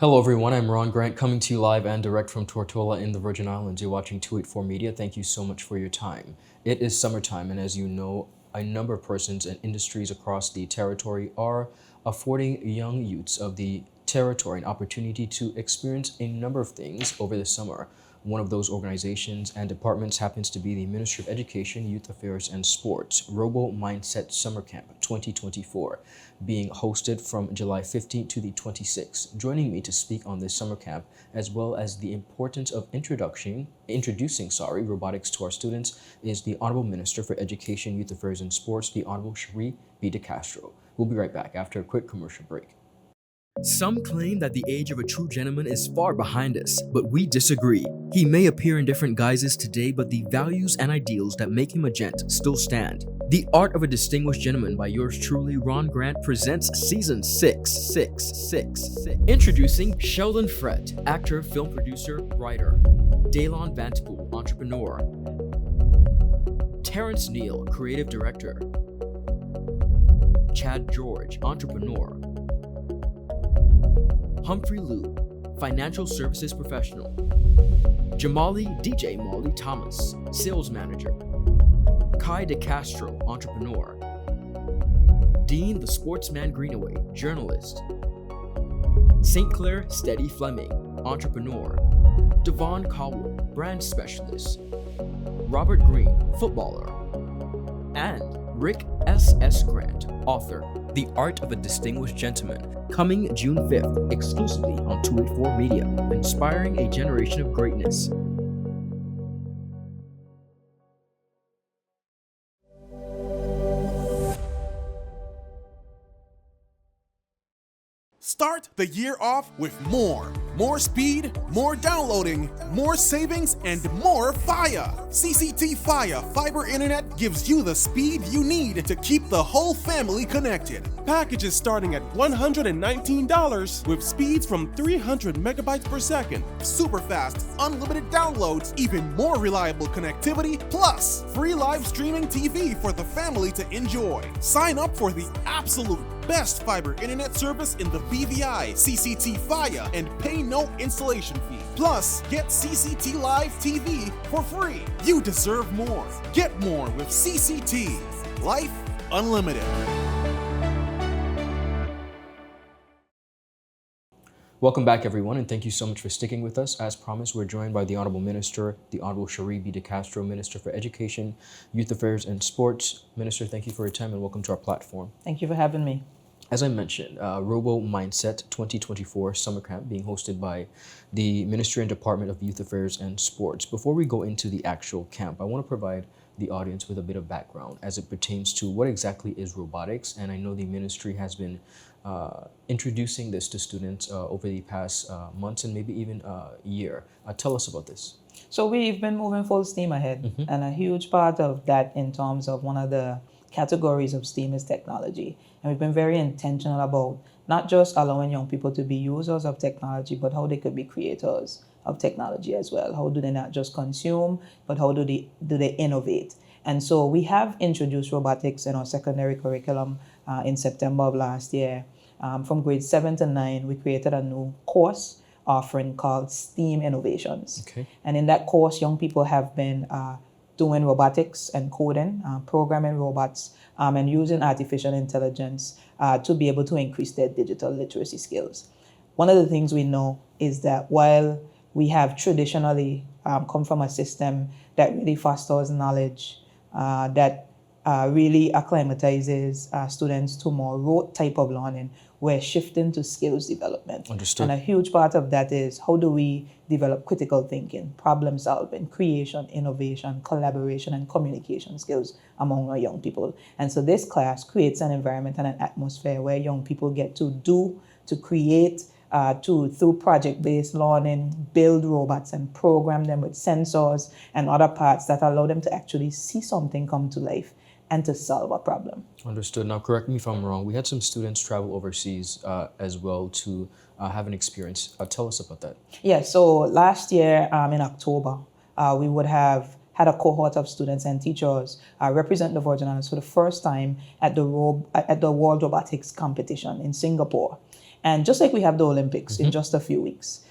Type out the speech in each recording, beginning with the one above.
Hello everyone, I'm Ron Grant coming to you live and direct from Tortola in the Virgin Islands. You're watching 284 Media. Thank you so much for your time. It is summertime, and as you know, a number of persons and industries across the territory are affording young youths of the territory an opportunity to experience a number of things over the summer. One of those organizations and departments happens to be the Ministry of Education, Youth Affairs and Sports, Robo Mindset Summer Camp 2024, being hosted from July 15th to the 26th. Joining me to speak on this summer camp, as well as the importance of introducing robotics to our students, is the Honorable Minister for Education, Youth Affairs and Sports, the Honorable Sharie DeCastro. We'll be right back after a quick commercial break. Some claim that the age of a true gentleman is far behind us, but we disagree. He may appear in different guises today, but the values and ideals that make him a gent still stand. The Art of a Distinguished Gentleman by yours truly, Ron Grant, presents Season 6. Introducing Sheldon Frett, actor, film producer, writer. Daylon Vantapool, entrepreneur. Terrence Neal, creative director. Chad George, entrepreneur. Humphrey Liu, financial services professional. Jamali DJ Molly Thomas, sales manager. Sharie DeCastro, entrepreneur. Dean the Sportsman Greenaway, journalist. St. Clair Steady Fleming, entrepreneur. Devon Cowell, brand specialist. Robert Green, footballer. And Rick S.S. Grant, author. The Art of a Distinguished Gentleman, coming June 5th, exclusively on 284 Media, inspiring a generation of greatness. Start the year off with more. More speed, more downloading, more savings, and more Fire. CCT Fire Fiber Internet gives you the speed you need to keep the whole family connected. Packages starting at $119 with speeds from 300 megabytes per second, super fast, unlimited downloads, even more reliable connectivity, plus free live streaming TV for the family to enjoy. Sign up for the absolute best fiber internet service in the BVI, CCT Fire, and pay no installation fee. Plus, get CCT Live TV for free. You deserve more. Get more with CCT. Life Unlimited. Welcome back, everyone, and thank you so much for sticking with us. As promised, we're joined by the Honorable Minister, the Honorable Sharie DeCastro, Minister for Education, Youth Affairs and Sports. Minister, thank you for your time and welcome to our platform. Thank you for having me. As I mentioned, Robo Mindset 2024 Summer Camp being hosted by the Ministry and Department of Youth Affairs and Sports. Before we go into the actual camp, I want to provide the audience with a bit of background as it pertains to what exactly is robotics. And I know the ministry has been introducing this to students over the past months and maybe even year. Tell us about this. So we've been moving full steam ahead, and a huge part of that in terms of one of the categories of STEAM is technology. And we've been very intentional about not just allowing young people to be users of technology, but how they could be creators of technology as well. How do they not just consume, but how do they innovate? And so we have introduced robotics in our secondary curriculum in September of last year. From grade 7 to 9, we created a new course offering called STEAM Innovations. Okay. And in that course, young people have been doing robotics and coding, programming robots, and using artificial intelligence to be able to increase their digital literacy skills. One of the things we know is that while we have traditionally come from a system that really fosters knowledge, that really acclimatizes students to more rote type of learning, we're shifting to skills development. Understood. And a huge part of that is how do we develop critical thinking, problem solving, creation, innovation, collaboration, and communication skills among our young people. And so this class creates an environment and an atmosphere where young people get to do, to create, through project-based learning, build robots and program them with sensors and other parts that allow them to actually see something come to life and to solve a problem. Understood. Now, correct me if I'm wrong. We had some students travel overseas as well to have an experience. Tell us about that. Yeah, so last year in October, we would have had a cohort of students and teachers represent the Virgin Islands for the first time at the World Robotics Competition in Singapore. And just like we have the Olympics in just a few weeks,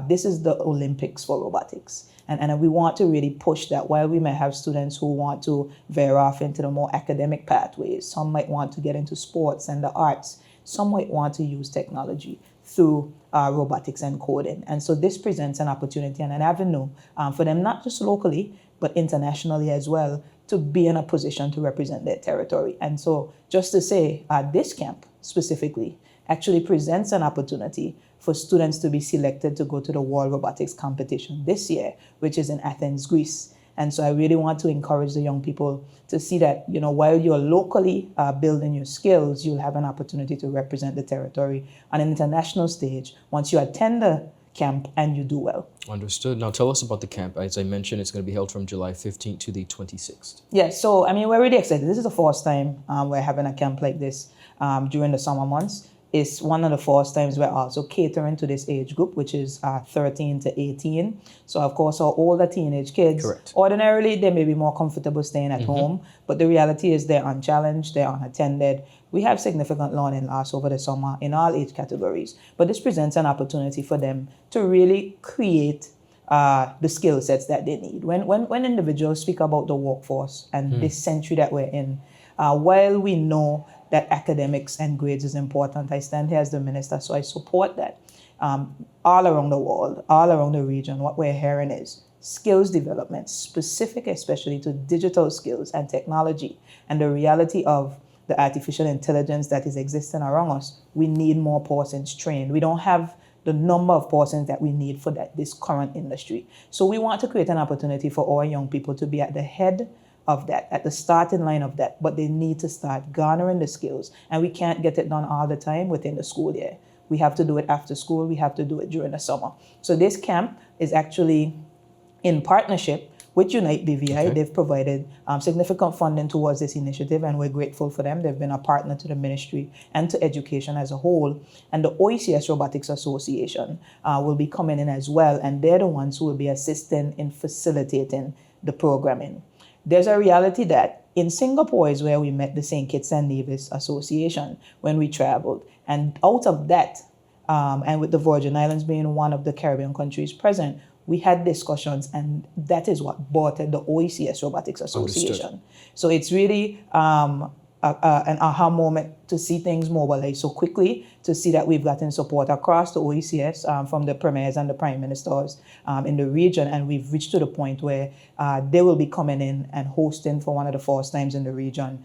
this is the Olympics for robotics. And we want to really push that. While we may have students who want to veer off into the more academic pathways, some might want to get into sports and the arts, some might want to use technology through robotics and coding. And so this presents an opportunity and an avenue for them, not just locally, but internationally as well, to be in a position to represent their territory. And so just to say, this camp specifically actually presents an opportunity for students to be selected to go to the World Robotics Competition this year, which is in Athens, Greece. And so I really want to encourage the young people to see that, while you're locally building your skills, you'll have an opportunity to represent the territory on an international stage once you attend the camp and you do well. Understood. Now tell us about the camp. As I mentioned, it's going to be held from July 15th to the 26th. Yes, so we're really excited. This is the first time we're having a camp like this during the summer months. It's one of the first times we're also catering to this age group, which is 13 to 18. So, of course, our older teenage kids, Correct. Ordinarily, they may be more comfortable staying at home, but the reality is they're unchallenged, they're unattended. We have significant learning loss over the summer in all age categories, but this presents an opportunity for them to really create the skill sets that they need. When individuals speak about the workforce and this century that we're in, while we know that academics and grades is important, I stand here as the minister, so I support that. All around the world, all around the region, what we're hearing is skills development, specific especially to digital skills and technology, and the reality of the artificial intelligence that is existing around us. We need more persons trained. We don't have the number of persons that we need for this current industry. So we want to create an opportunity for our young people to be at the head of that, at the starting line of that, but they need to start garnering the skills. And we can't get it done all the time within the school year. We have to do it after school. We have to do it during the summer. So this camp is actually in partnership with Unite BVI. Okay. They've provided significant funding towards this initiative, and we're grateful for them. They've been a partner to the ministry and to education as a whole. And the OECS Robotics Association will be coming in as well, and they're the ones who will be assisting in facilitating the programming. There's a reality that in Singapore is where we met the St. Kitts and Nevis Association when we traveled. And out of that, and with the Virgin Islands being one of the Caribbean countries present, we had discussions, and that is what birthed the OECS Robotics Association. Understood. So it's really an aha moment to see things mobilize so quickly, to see that we've gotten support across the OECS from the premiers and the prime ministers in the region, and we've reached to the point where they will be coming in and hosting for one of the first times in the region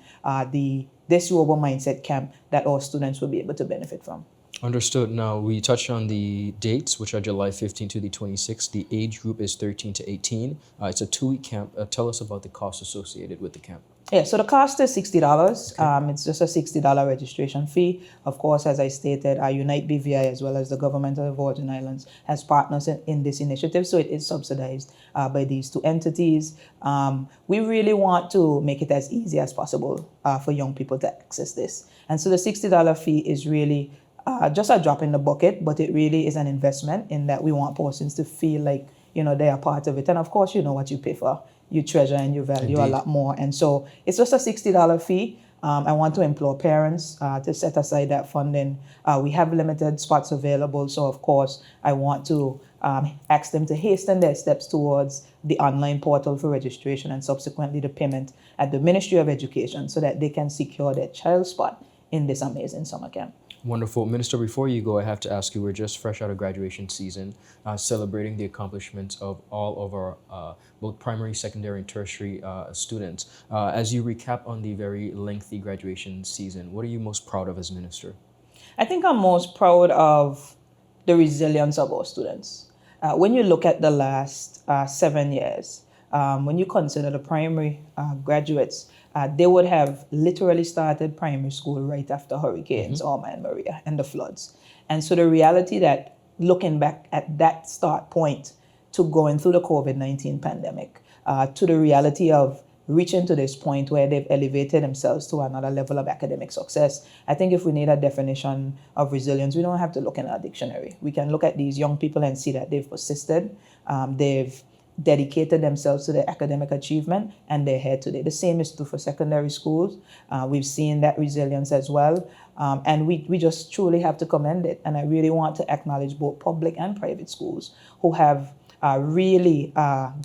this Robo Mindset camp that our students will be able to benefit from. Understood. Now, we touched on the dates, which are July 15th to the 26th. The age group is 13 to 18. It's a 2-week camp. Tell us about the cost associated with the camp. Yeah, so the cost is $60. Okay. It's just a $60 registration fee. Of course, as I stated, Unite BVI as well as the government of the Virgin Islands has partners in this initiative, so it is subsidized by these two entities. We really want to make it as easy as possible for young people to access this. And so the $60 fee is really just a drop in the bucket, but it really is an investment in that we want persons to feel like, they are part of it. And of course, what you pay for, you treasure and you value. Indeed. A lot more. And so it's just a $60 fee. I want to implore parents to set aside that funding. We have limited spots available. So of course, I want to ask them to hasten their steps towards the online portal for registration and subsequently the payment at the Ministry of Education so that they can secure their child spot in this amazing summer camp. Wonderful. Minister, before you go, I have to ask you, we're just fresh out of graduation season, celebrating the accomplishments of all of our both primary, secondary, and tertiary students. As you recap on the very lengthy graduation season, what are you most proud of as minister? I think I'm most proud of the resilience of our students. When you look at the last 7 years, when you consider the primary graduates, they would have literally started primary school right after hurricanes Irma and Maria and the floods. And so the reality that looking back at that start point to going through the COVID-19 pandemic, to the reality of reaching to this point where they've elevated themselves to another level of academic success, I think if we need a definition of resilience, we don't have to look in our dictionary. We can look at these young people and see that they've persisted, they've dedicated themselves to their academic achievement, and they're here today. The same is true for secondary schools. We've seen that resilience as well. And we just truly have to commend it. And I really want to acknowledge both public and private schools who have really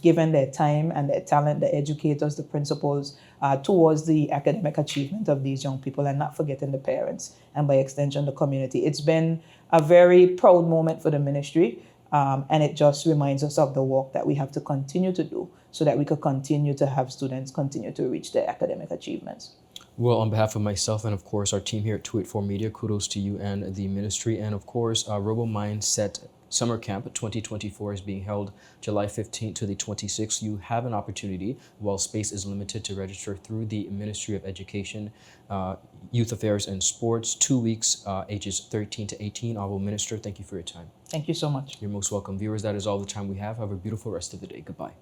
given their time and their talent, the educators, the principals, towards the academic achievement of these young people, and not forgetting the parents and by extension the community. It's been a very proud moment for the ministry, and it just reminds us of the work that we have to continue to do so that we could continue to have students continue to reach their academic achievements. Well, on behalf of myself and, of course, our team here at 284 Media, kudos to you and the ministry. And, of course, Robo Mindset Summer Camp 2024 is being held July 15th to the 26th. You have an opportunity, while space is limited, to register through the Ministry of Education, Youth Affairs and Sports. 2 weeks, ages 13 to 18. Honorable Minister, thank you for your time. Thank you so much. You're most welcome. Viewers, that is all the time we have. Have a beautiful rest of the day. Goodbye.